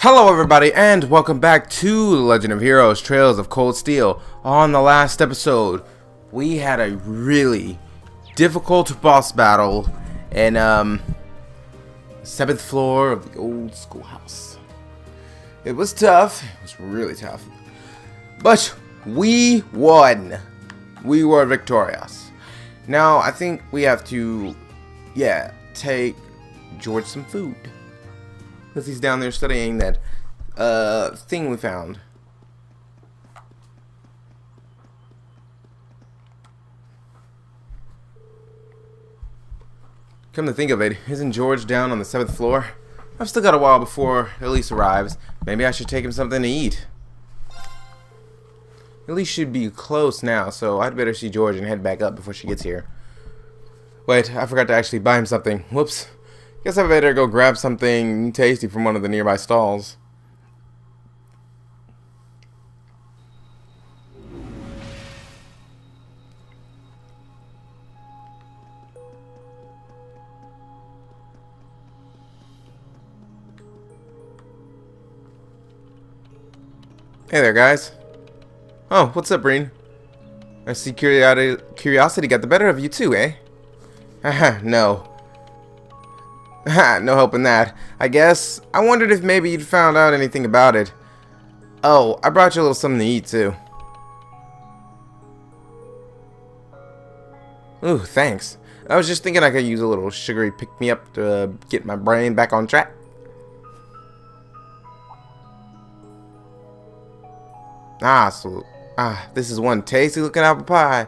Hello everybody and welcome back to Legend of Heroes Trails of Cold Steel. On the last episode, we had a really difficult boss battle in 7th floor of the old schoolhouse. It was tough, it was really tough, but we won. We were victorious. Now I think we have to, take George some food. Because he's down there studying that thing we found. Come to think of it, isn't George down on the 7th floor? I've still got a while before Elise arrives. Maybe I should take him something to eat. Elise should be close now, so I'd better see George and head back up before she gets here. Wait, I forgot to actually buy him something. Whoops. Guess I better go grab something tasty from one of the nearby stalls. Hey there, guys. Oh, what's up, Breen? I see curiosity got the better of you too, eh? Haha, no. Ha, no help in that. I guess. I wondered if maybe you'd found out anything about it. Oh, I brought you a little something to eat, too. Ooh, thanks. I was just thinking I could use a little sugary pick-me-up to get my brain back on track. This is one tasty-looking apple pie.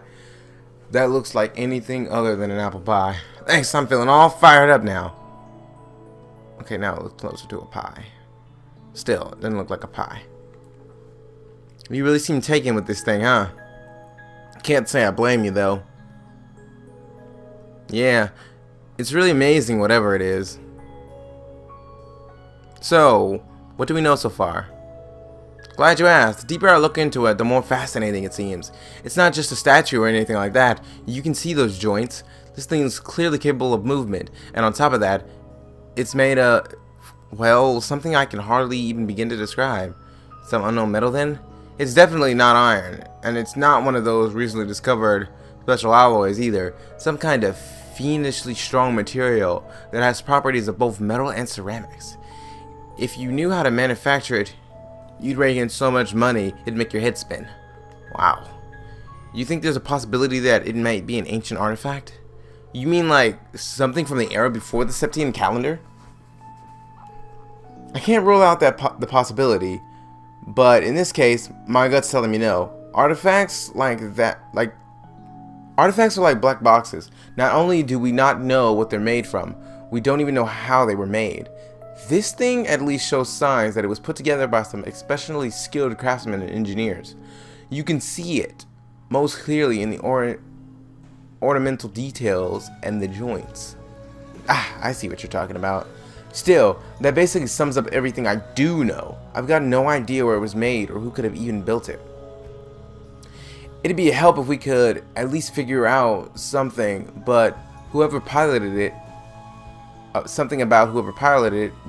That looks like anything other than an apple pie. Thanks, I'm feeling all fired up now. Okay, now it looks closer to a pie. Still, it doesn't look like a pie. You really seem taken with this thing, huh? Can't say I blame you, though. Yeah, it's really amazing, whatever it is. So, what do we know so far? Glad you asked. The deeper I look into it, the more fascinating it seems. It's not just a statue or anything like that. You can see those joints. This thing is clearly capable of movement, and on top of that, it's made of, well, something I can hardly even begin to describe. Some unknown metal then? It's definitely not iron, and it's not one of those recently discovered special alloys either. Some kind of fiendishly strong material that has properties of both metal and ceramics. If you knew how to manufacture it, you'd rake in so much money, it'd make your head spin. Wow. You think there's a possibility that it might be an ancient artifact? You mean like something from the era before the Septian calendar? I can't rule out the possibility, but in this case, my gut's telling me no. Artifacts are like black boxes. Not only do we not know what they're made from, we don't even know how they were made. This thing at least shows signs that it was put together by some especially skilled craftsmen and engineers. You can see it most clearly in the ornamental details and the joints. I see what you're talking about. Still, that basically sums up everything I do know. I've got no idea where it was made or who could have even built it. It'd be a help if we could at least figure out something, but whoever piloted it,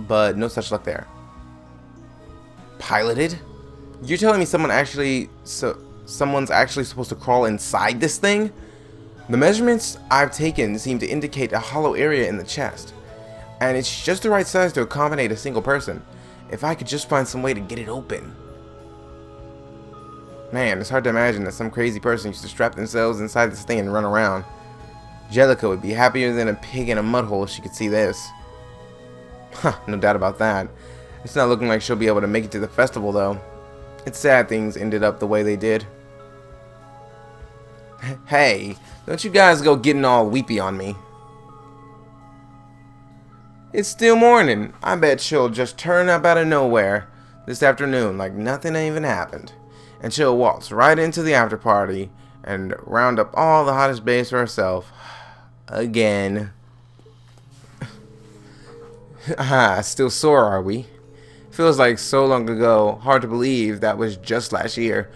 but no such luck there. Piloted? You're telling me someone's actually supposed to crawl inside this thing? The measurements I've taken seem to indicate a hollow area in the chest, and it's just the right size to accommodate a single person. If I could just find some way to get it open. Man, it's hard to imagine that some crazy person used to strap themselves inside this thing and run around. Jellica would be happier than a pig in a mud hole if she could see this. Huh, no doubt about that. It's not looking like she'll be able to make it to the festival, though. It's sad things ended up the way they did. Hey, don't you guys go getting all weepy on me. It's still morning. I bet she'll just turn up out of nowhere this afternoon like nothing even happened. And she'll waltz right into the after party and round up all the hottest babes for herself. Again. Still sore, are we? Feels like so long ago. Hard to believe that was just last year.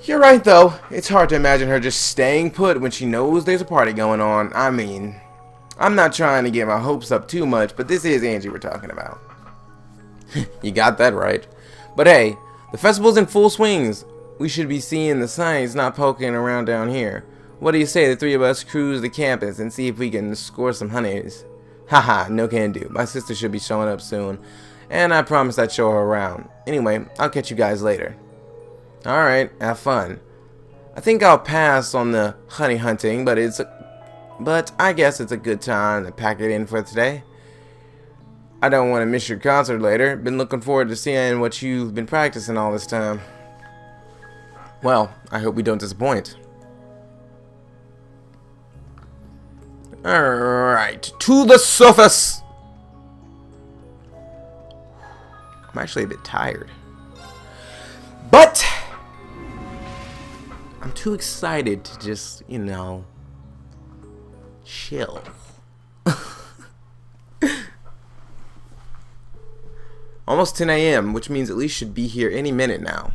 You're right, though. It's hard to imagine her just staying put when she knows there's a party going on. I mean, I'm not trying to get my hopes up too much, but this is Angie we're talking about. You got that right. But hey, the festival's in full swings. We should be seeing the signs, not poking around down here. What do you say the three of us cruise the campus and see if we can score some honeys? Haha, no can do. My sister should be showing up soon, and I promised I'd show her around. Anyway, I'll catch you guys later. Alright, have fun. I think I'll pass on the honey hunting, but I guess it's a good time to pack it in for today. I don't want to miss your concert later. Been looking forward to seeing what you've been practicing all this time. Well, I hope we don't disappoint. Alright, to the surface! I'm actually a bit tired. But I'm too excited to just, you know, chill. Almost 10 a.m., which means Elise should be here any minute now.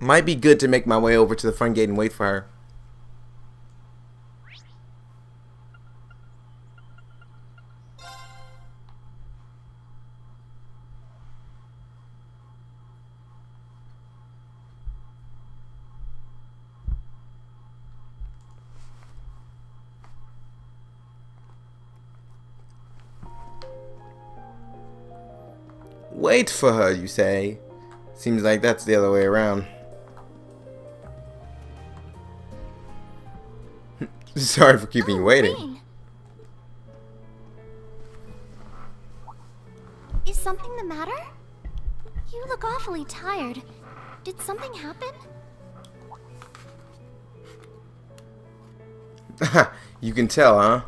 Might be good to make my way over to the front gate and wait for her. Wait for her, you say? Seems like that's the other way around. Sorry for keeping you waiting. Rain. Is something the matter? You look awfully tired. Did something happen? You can tell, huh?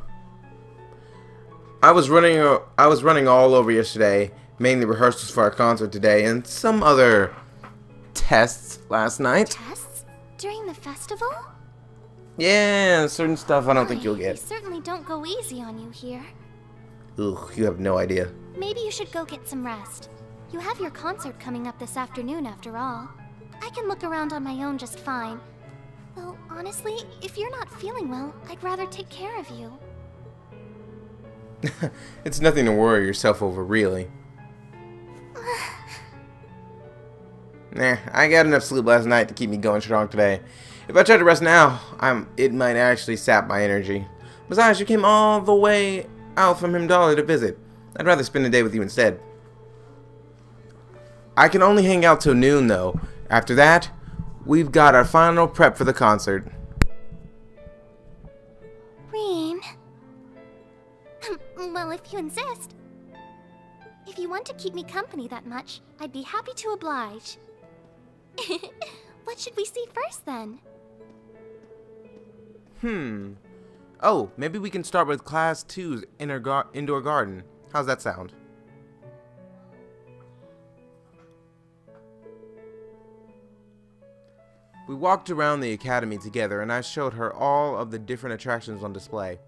I was running all over yesterday, mainly rehearsals for our concert today and some other tests last night. Tests? During the festival? Yeah, certain stuff I don't think you'll They get. certainly don't go easy on you here. Ugh, you have no idea. Maybe you should go get some rest. You have your concert coming up this afternoon after all. I can look around on my own just fine. Though, honestly, if you're not feeling well, I'd rather take care of you. It's nothing to worry yourself over, really. Nah, I got enough sleep last night to keep me going strong today. If I try to rest now, it might actually sap my energy. Besides, you came all the way out from Himdali to visit. I'd rather spend the day with you instead. I can only hang out till noon, though. After that, we've got our final prep for the concert. Reen. Well, if you insist. If you want to keep me company that much, I'd be happy to oblige. What should we see first, then? Oh, maybe we can start with Class 2's indoor garden. How's that sound? We walked around the academy together and I showed her all of the different attractions on display.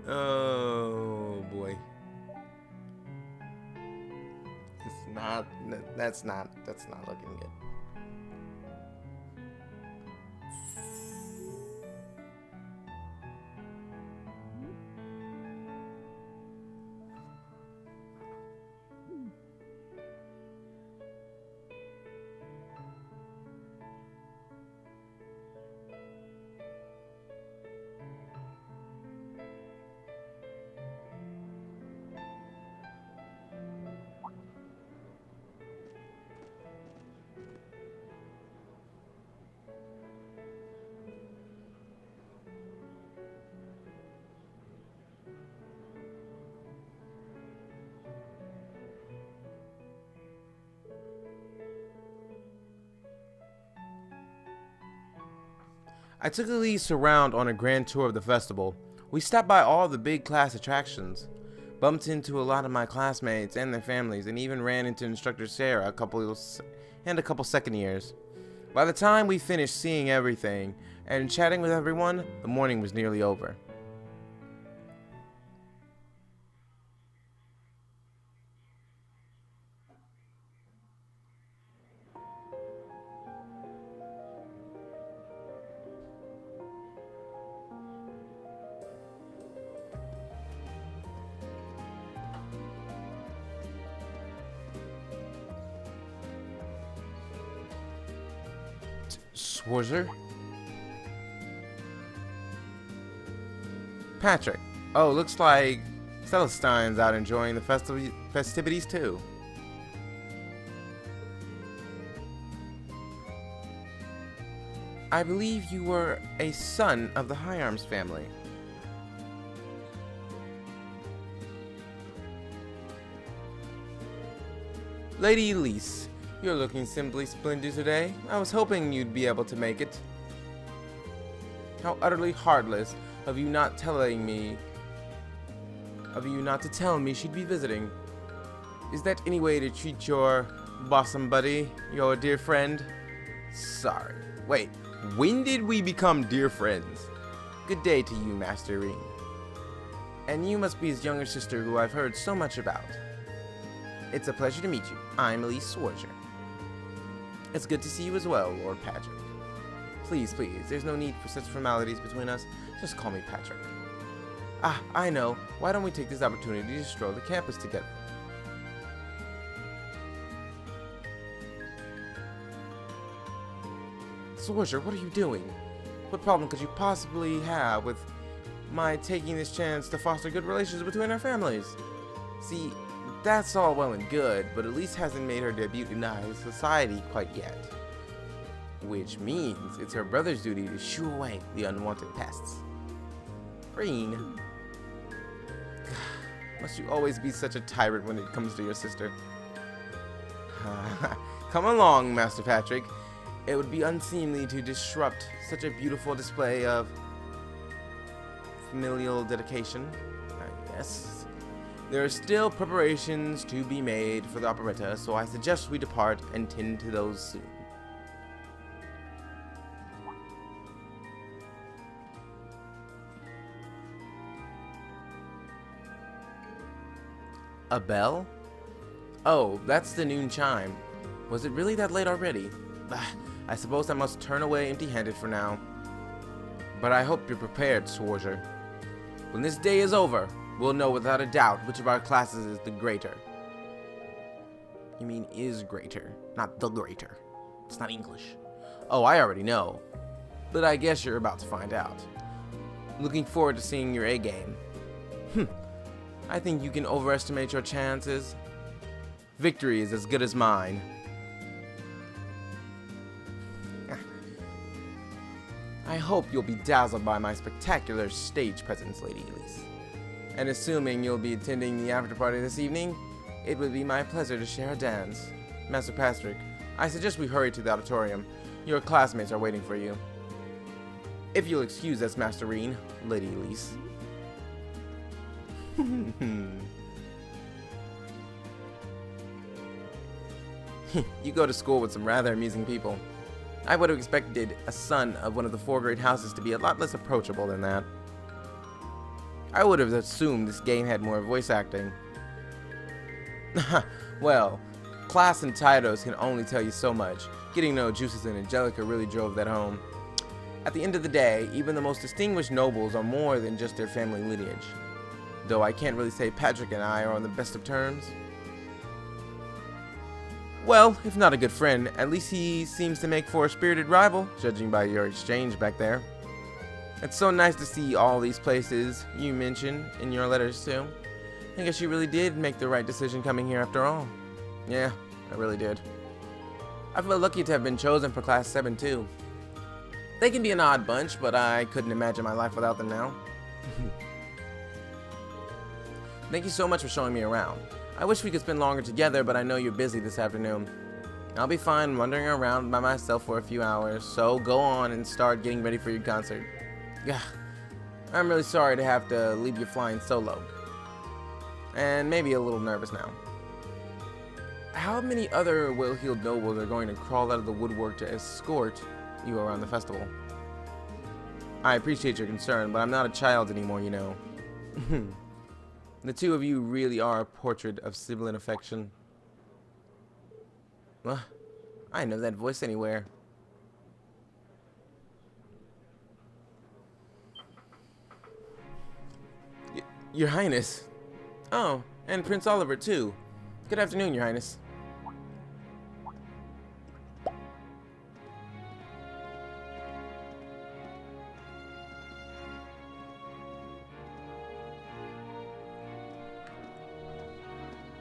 Oh boy. That's not looking good. I took Elise around on a grand tour of the festival. We stopped by all the big class attractions, bumped into a lot of my classmates and their families, and even ran into Instructor Sarah and a couple second years. By the time we finished seeing everything and chatting with everyone, the morning was nearly over. Schwarzer? Patrick. Oh, looks like Celestine's out enjoying the festivities too. I believe you were a son of the High Arms family. Lady Elise, you're looking simply splendid today. I was hoping you'd be able to make it. How utterly heartless of you not to tell me she'd be visiting. Is that any way to treat your bosom buddy, your dear friend? Sorry. Wait, when did we become dear friends? Good day to you, Master Reen. And you must be his younger sister who I've heard so much about. It's a pleasure to meet you. I'm Elise Schwarzer. It's good to see you as well, Lord Patrick. Please, please, there's no need for such formalities between us. Just call me Patrick. Ah, I know. Why don't we take this opportunity to stroll the campus together? Schwarzer, what are you doing? What problem could you possibly have with my taking this chance to foster good relations between our families? See, that's all well and good, but Elise hasn't made her debut in high society quite yet. Which means it's her brother's duty to shoo away the unwanted pests. Reen. Must you always be such a tyrant when it comes to your sister? Come along, Master Patrick. It would be unseemly to disrupt such a beautiful display of familial dedication. Yes. There are still preparations to be made for the operetta, so I suggest we depart and tend to those soon. A bell? Oh, that's the noon chime. Was it really that late already? I suppose I must turn away empty-handed for now. But I hope you're prepared, Schwarzer. When this day is over, we'll know without a doubt which of our classes is the greater. You mean is greater, not the greater. It's not English. Oh, I already know. But I guess you're about to find out. Looking forward to seeing your A game. I think you can overestimate your chances. Victory is as good as mine. I hope you'll be dazzled by my spectacular stage presence, Lady Elise. And assuming you'll be attending the after party this evening, it would be my pleasure to share a dance. Master Patrick, I suggest we hurry to the auditorium. Your classmates are waiting for you. If you'll excuse us, Master Reen, Lady Elise. You go to school with some rather amusing people. I would have expected a son of one of the four great houses to be a lot less approachable than that. I would have assumed this game had more voice acting. Well, class and titles can only tell you so much. Getting to know Juices and Angelica really drove that home. At the end of the day, even the most distinguished nobles are more than just their family lineage. Though I can't really say Patrick and I are on the best of terms. Well, if not a good friend, at least he seems to make for a spirited rival, judging by your exchange back there. It's so nice to see all these places you mentioned in your letters too. I guess you really did make the right decision coming here after all. Yeah, I really did. I feel lucky to have been chosen for Class 7 too. They can be an odd bunch, but I couldn't imagine my life without them now. Thank you so much for showing me around. I wish we could spend longer together, but I know you're busy this afternoon. I'll be fine wandering around by myself for a few hours, so go on and start getting ready for your concert. Yeah, I'm really sorry to have to leave you flying solo. And maybe a little nervous now. how many other well-heeled nobles are going to crawl out of the woodwork to escort you around the festival? I appreciate your concern, but I'm not a child anymore, you know. The two of you really are a portrait of sibling affection. Well, I know that voice anywhere. Your Highness. Oh, and Prince Oliver, too. Good afternoon, Your Highness.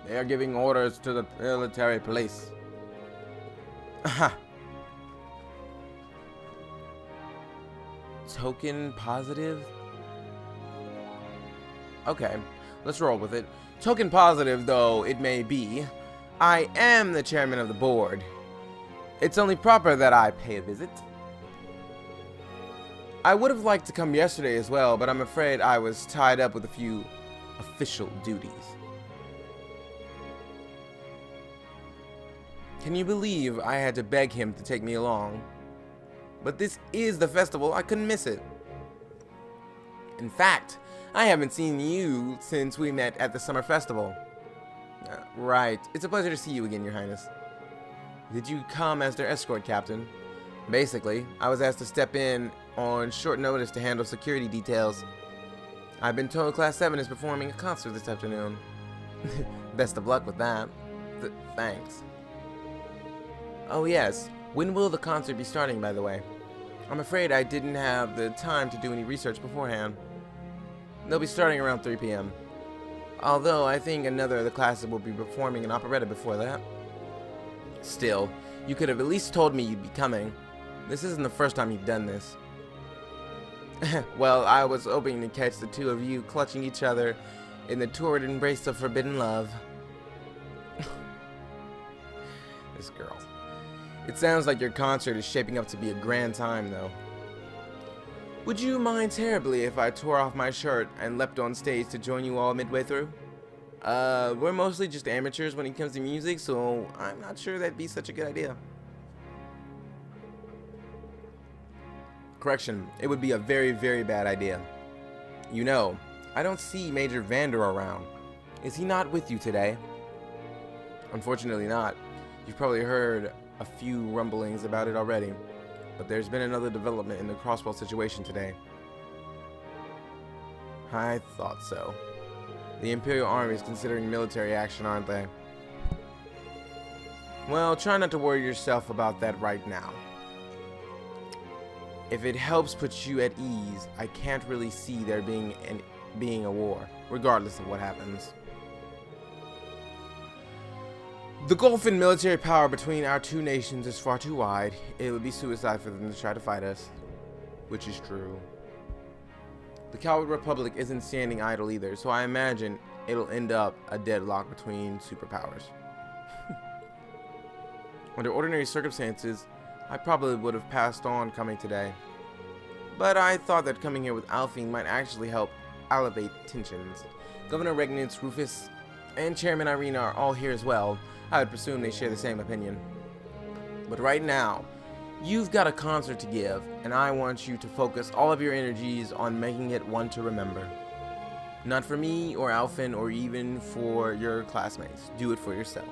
They are giving orders to the military police. Aha. Token positive? Okay, let's roll with it. Token positive though it may be, I am the chairman of the board. It's only proper that I pay a visit. I would have liked to come yesterday as well, but I'm afraid I was tied up with a few official duties. Can you believe I had to beg him to take me along? But this is the festival, I couldn't miss it. In fact, I haven't seen you since we met at the summer festival. Right, it's a pleasure to see you again, Your Highness. Did you come as their escort captain? Basically, I was asked to step in on short notice to handle security details. I've been told Class 7 is performing a concert this afternoon. Best of luck with that. Thanks. Oh yes, when will the concert be starting, by the way? I'm afraid I didn't have the time to do any research beforehand. They'll be starting around 3 p.m. Although I think another of the classes will be performing an operetta before that. Still, you could have at least told me you'd be coming. This isn't the first time you've done this. Well, I was hoping to catch the two of you clutching each other in the torrid embrace of forbidden love. This girl. It sounds like your concert is shaping up to be a grand time, though. Would you mind terribly if I tore off my shirt and leapt on stage to join you all midway through? We're mostly just amateurs when it comes to music, so I'm not sure that'd be such a good idea. Correction, it would be a very, very bad idea. You know, I don't see Major Vander around. Is he not with you today? Unfortunately not. You've probably heard a few rumblings about it already, but there's been another development in the Crosswell situation today. I thought so. The Imperial Army is considering military action, aren't they? Well, try not to worry yourself about that right now. If it helps put you at ease, I can't really see there being a war, regardless of what happens. The gulf in military power between our two nations is far too wide. It would be suicide for them to try to fight us. Which is true. The Coward Republic isn't standing idle either, so I imagine it'll end up a deadlock between superpowers. Under ordinary circumstances, I probably would have passed on coming today. But I thought that coming here with Alfine might actually help elevate tensions. Governor Regnitz, Rufus, and Chairman Irina are all here as well. I would presume they share the same opinion. But right now, you've got a concert to give, and I want you to focus all of your energies on making it one to remember. Not for me or Alfin or even for your classmates. Do it for yourself.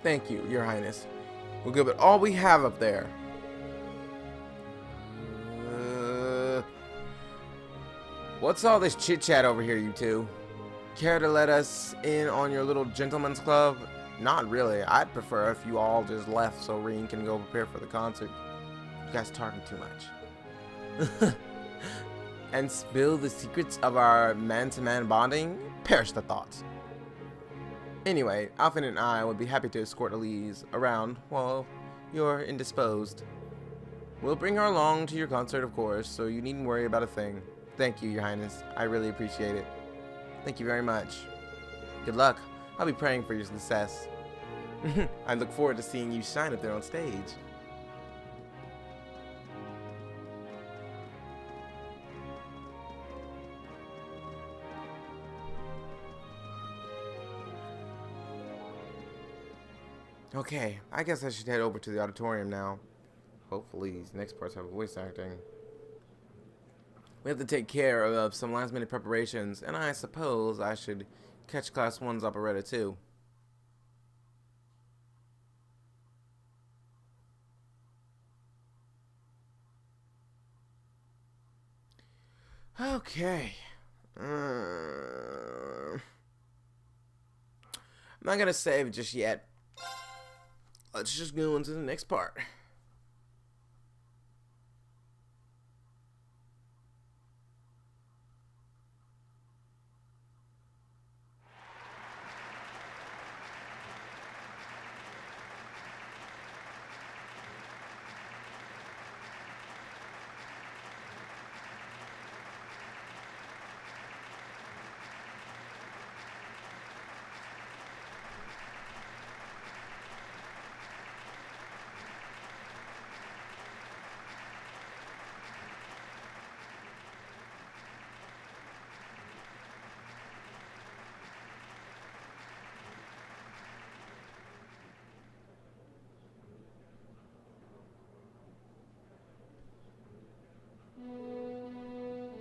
Thank you, Your Highness. We'll give it all we have up there. What's all this chit-chat over here, you two? Care to let us in on your little gentleman's club? Not really. I'd prefer if you all just left so Reen can go prepare for the concert. You guys talking too much. And spill the secrets of our man-to-man bonding? Perish the thought. Anyway, Alfin and I would be happy to escort Elise around while you're indisposed. We'll bring her along to your concert, of course, so you needn't worry about a thing. Thank you, Your Highness. I really appreciate it. Thank you very much. Good luck. I'll be praying for your success. I look forward to seeing you shine up there on stage. Okay, I guess I should head over to the auditorium now. Hopefully these next parts have voice acting. We have to take care of some last minute preparations, and I suppose I should catch Class 1's operetta too. Okay. I'm not gonna save just yet. Let's just go into the next part.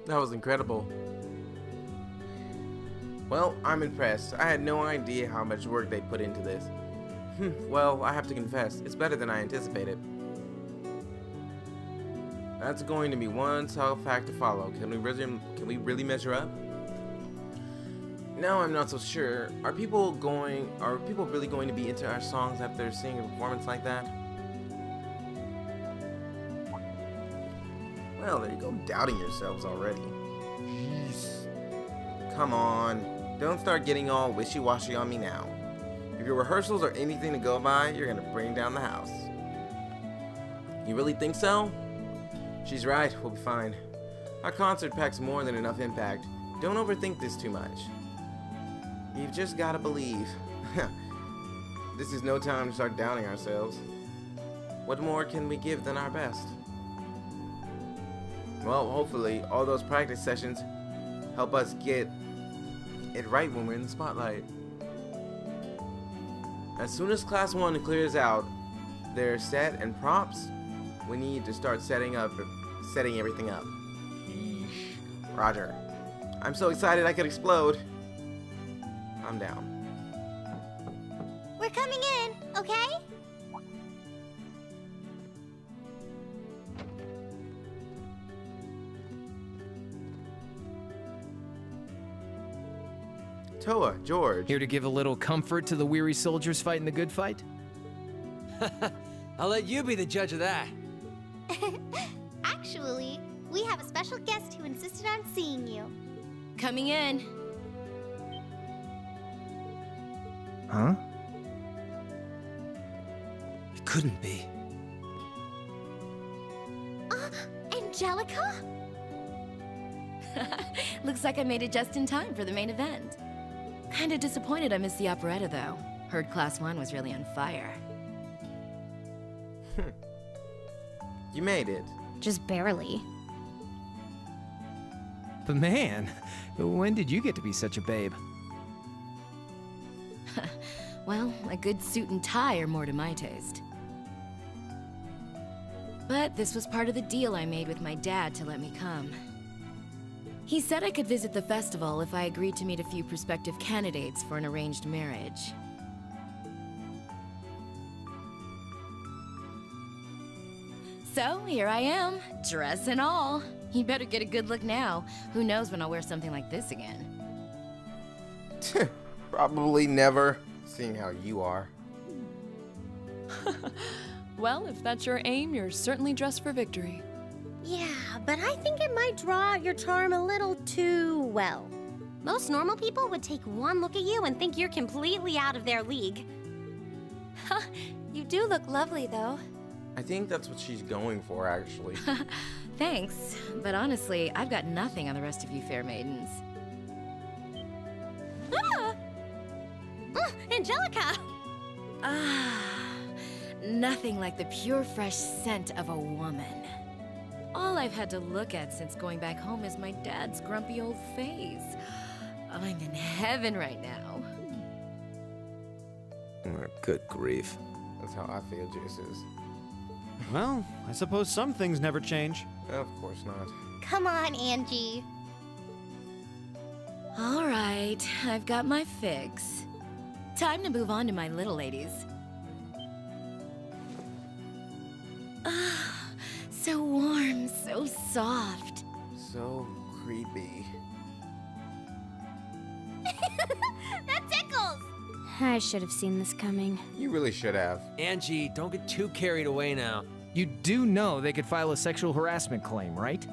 That was incredible. Well, I'm impressed. I had no idea how much work they put into this. Well, I have to confess, it's better than I anticipated. That's going to be one tough fact to follow. Can we really measure up? No, I'm not so sure. Are people really going to be into our songs after seeing a performance like that? Well, there you go, doubting yourselves already. Jeez. Come on, don't start getting all wishy-washy on me now. If your rehearsals are anything to go by, you're gonna bring down the house. You really think so? She's right, we'll be fine. Our concert packs more than enough impact. Don't overthink this too much. You've just gotta believe. This is no time to start doubting ourselves. What more can we give than our best? Well, hopefully, all those practice sessions help us get it right when we're in the spotlight. As soon as Class 1 clears out their set and props, we need to start setting everything up. Yeesh. Roger. I'm so excited I could explode. I'm down. We're coming in, okay? Toa, George. Here to give a little comfort to the weary soldiers fighting the good fight? I'll let you be the judge of that. Actually, we have a special guest who insisted on seeing you. Coming in. Huh? It couldn't be. Angelica? Looks like I made it just in time for the main event. Kinda disappointed I missed the operetta, though. Heard Class 1 was really on fire. You made it. Just barely. But man, when did you get to be such a babe? Well, a good suit and tie are more to my taste. But this was part of the deal I made with my dad to let me come. He said I could visit the festival if I agreed to meet a few prospective candidates for an arranged marriage. So, here I am, dress and all. You better get a good look now. Who knows when I'll wear something like this again. Probably never, seeing how you are. Well, if that's your aim, you're certainly dressed for victory. Yeah, but I think it might draw out your charm a little too well. Most normal people would take one look at you and think you're completely out of their league. You do look lovely, though. I think that's what she's going for, actually. Thanks, but honestly, I've got nothing on the rest of you fair maidens. Angelica! Nothing like the pure, fresh scent of a woman. All I've had to look at since going back home is my dad's grumpy old face. I'm in heaven right now. Good grief. That's how I feel, Juices. Well, I suppose some things never change. Of course not. Come on, Angie. All right, I've got my fix. Time to move on to my little ladies. Ah, so warm, so soft. So creepy. That tickles! I should have seen this coming. You really should have. Angie, don't get too carried away now. You do know they could file a sexual harassment claim, right?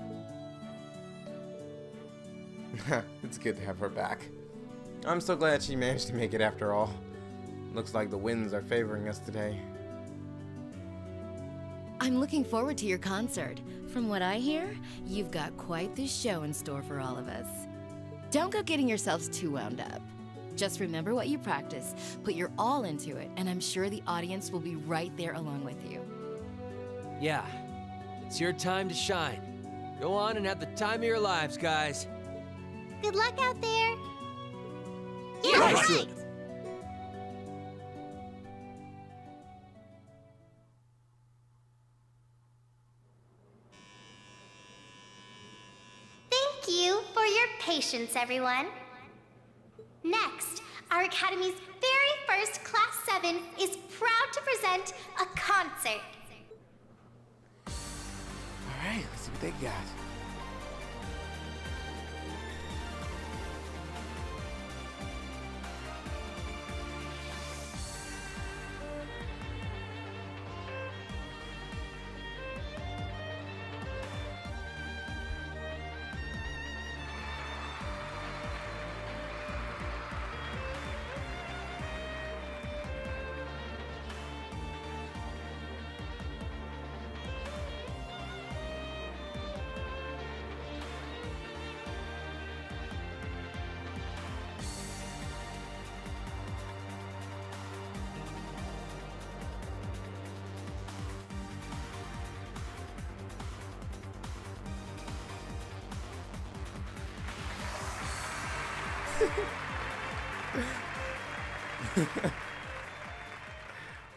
It's good to have her back. I'm so glad she managed to make it after all. Looks like the winds are favoring us today. I'm looking forward to your concert. From what I hear, you've got quite the show in store for all of us. Don't go getting yourselves too wound up. Just remember what you practice, put your all into it, and I'm sure the audience will be right there along with you. Yeah, it's your time to shine. Go on and have the time of your lives, guys. Good luck out there. Yeah, right. Thank you for your patience, everyone. Next, our Academy's very first Class 7 is proud to present a concert. Alright, let's see what they got.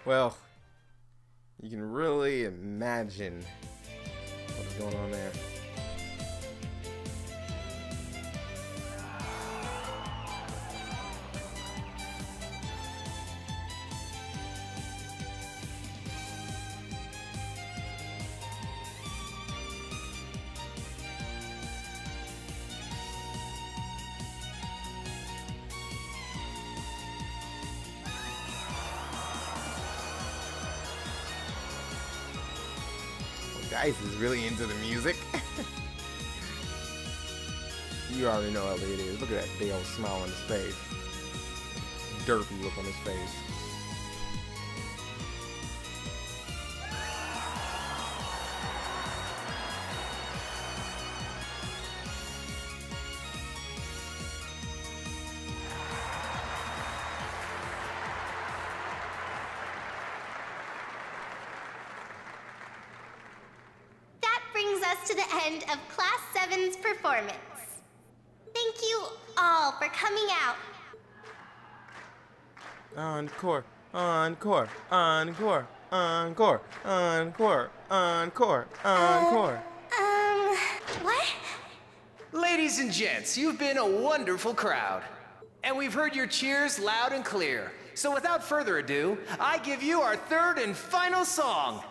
Well, you can really imagine what's going on there. Dice is really into the music. You already know how it is. Look at that big old smile on his face. Derpy look on his face. Brings us to the end of Class 7's performance. Thank you all for coming out. Encore, encore, encore, encore, encore, encore, encore. What? Ladies and gents, you've been a wonderful crowd. And we've heard your cheers loud and clear. So without further ado, I give you our third and final song.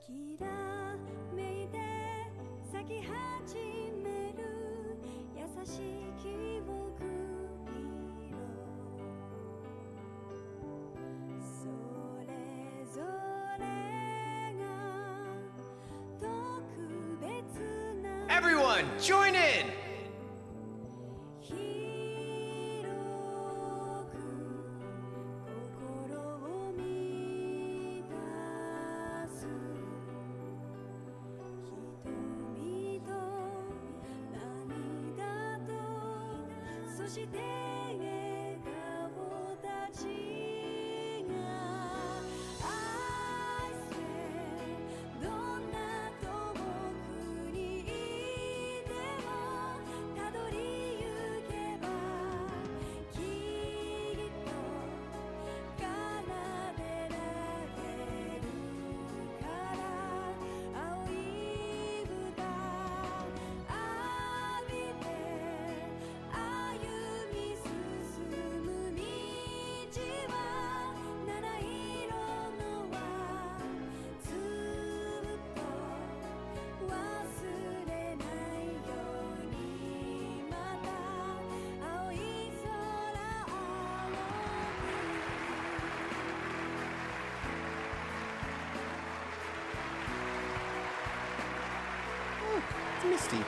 きらめいて咲き始める優しい記憶色それぞれが特別な Everyone, join in! 広く心を満たす瞳と涙とそして笑顔たちが愛せどんな遠くにいてもたどりゆけばきっと奏でられるから青い豚浴びて歩み進む道は七色の輪ずっと忘れないようにまた青い空青It's misty.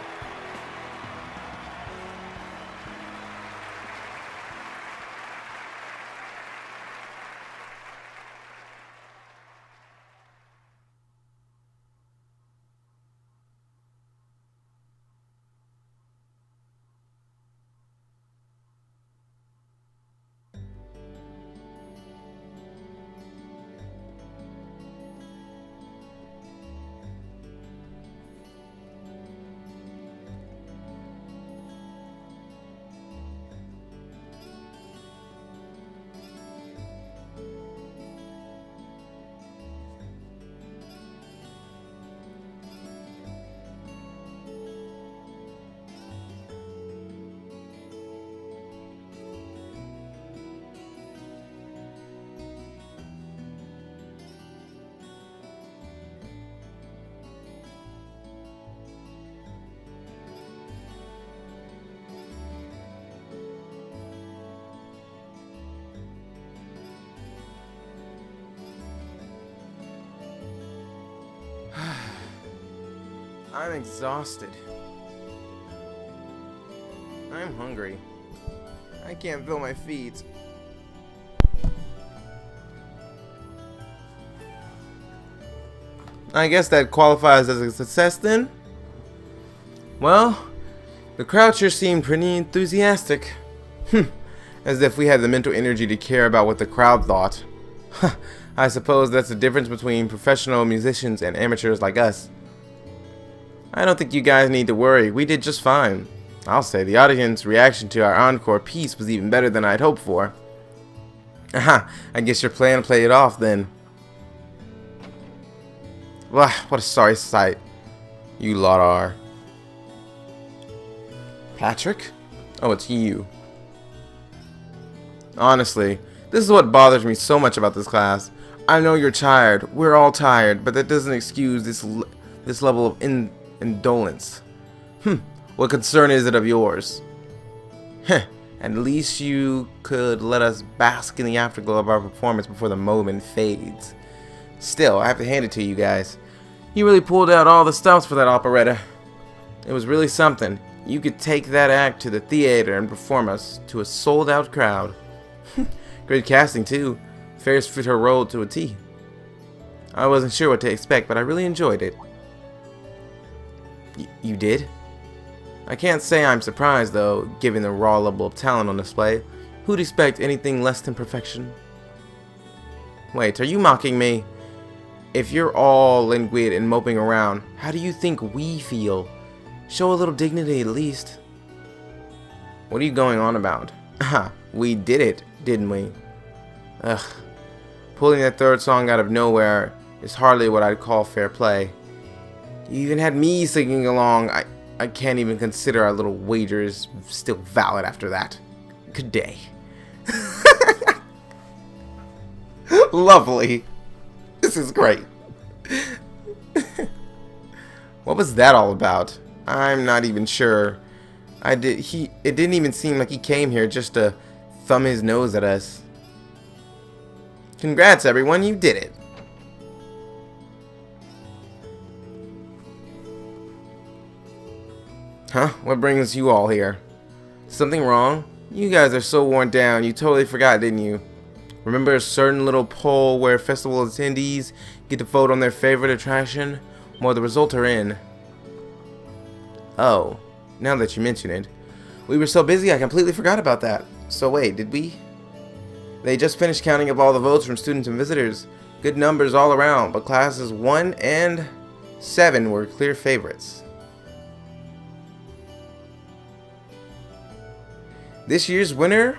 I'm exhausted. I'm hungry. I can't feel my feet. I guess that qualifies as a success then? Well, the crowd sure seemed pretty enthusiastic. As if we had the mental energy to care about what the crowd thought. I suppose that's the difference between professional musicians and amateurs like us. I don't think you guys need to worry. We did just fine. I'll say the audience reaction to our encore piece was even better than I'd hoped for. Aha, I guess you're planning to play it off then. Wah, what a sorry sight you lot are. Patrick? Oh, it's you. Honestly, this is what bothers me so much about this class. I know you're tired. We're all tired, but that doesn't excuse this level of indolence. What concern is it of yours? At least you could let us bask in the afterglow of our performance before the moment fades. Still, I have to hand it to you guys. You really pulled out all the stops for that operetta. It was really something. You could take that act to the theater and perform us to a sold-out crowd. Great casting, too. Ferris fit her role to a T. I wasn't sure what to expect, but I really enjoyed it. You did? I can't say I'm surprised, though, given the raw level of talent on display. Who'd expect anything less than perfection? Wait, are you mocking me? If you're all languid and moping around, how do you think we feel? Show a little dignity at least. What are you going on about? Aha, we did it, didn't we? Ugh. Pulling that third song out of nowhere is hardly what I'd call fair play. You even had me singing along. I can't even consider our little wagers still valid after that. Good day. Lovely. This is great. What was that all about? I'm not even sure. It didn't even seem like he came here just to thumb his nose at us. Congrats, everyone, you did it. Huh? What brings you all here? Something wrong? You guys are so worn down, you totally forgot, didn't you? Remember a certain little poll where festival attendees get to vote on their favorite attraction? Well, the results are in. Oh, now that you mention it. We were so busy I completely forgot about that. So wait, did we? They just finished counting up all the votes from students and visitors. Good numbers all around, but classes 1 and 7 were clear favorites. This year's winner,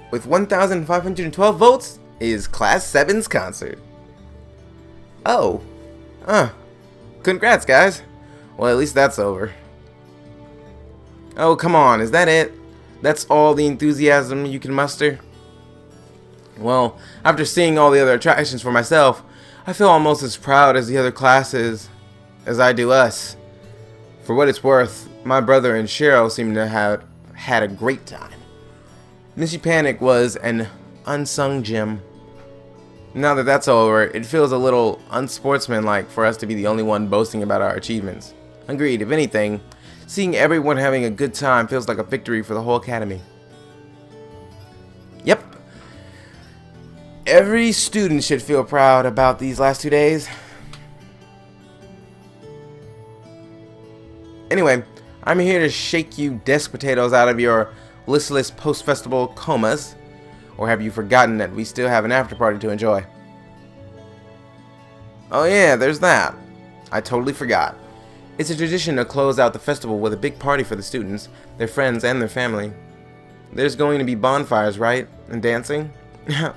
with 1,512 votes, is Class 7's concert. Oh. Congrats, guys. Well, at least that's over. Oh, come on, is that it? That's all the enthusiasm you can muster? Well, after seeing all the other attractions for myself, I feel almost as proud as the other classes as I do us. For what it's worth, my brother and Cheryl seem to have had a great time. Missy Panic was an unsung gem. Now that that's over, it feels a little unsportsmanlike for us to be the only one boasting about our achievements. Agreed, if anything, seeing everyone having a good time feels like a victory for the whole academy. Yep. Every student should feel proud about these last 2 days. Anyway, I'm here to shake you desk potatoes out of your listless post-festival comas. Or have you forgotten that we still have an after party to enjoy? Oh yeah, there's that. I totally forgot. It's a tradition to close out the festival with a big party for the students, their friends, and their family. There's going to be bonfires, right? And dancing?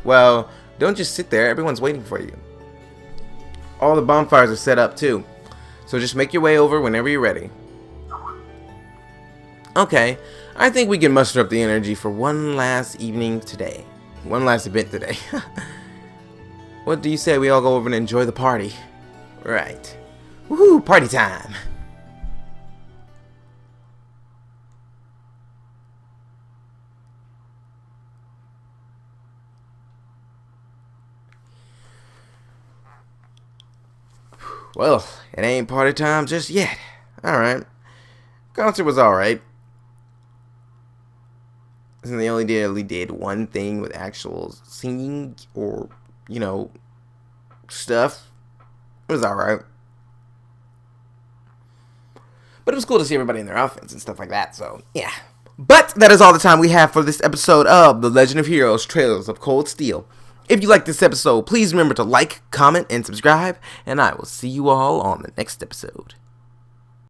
Well, don't just sit there, everyone's waiting for you. All the bonfires are set up too, so just make your way over whenever you're ready. Okay, I think we can muster up the energy for one last evening today. One last event today. What do you say we all go over and enjoy the party? Right. Woohoo, party time! Well, it ain't party time just yet. Alright. Concert was alright. They only did one thing with actual singing or, you know, stuff. It was alright. But it was cool to see everybody in their outfits and stuff like that, so, yeah. But that is all the time we have for this episode of The Legend of Heroes Trails of Cold Steel. If you like this episode, please remember to like, comment, and subscribe, and I will see you all on the next episode.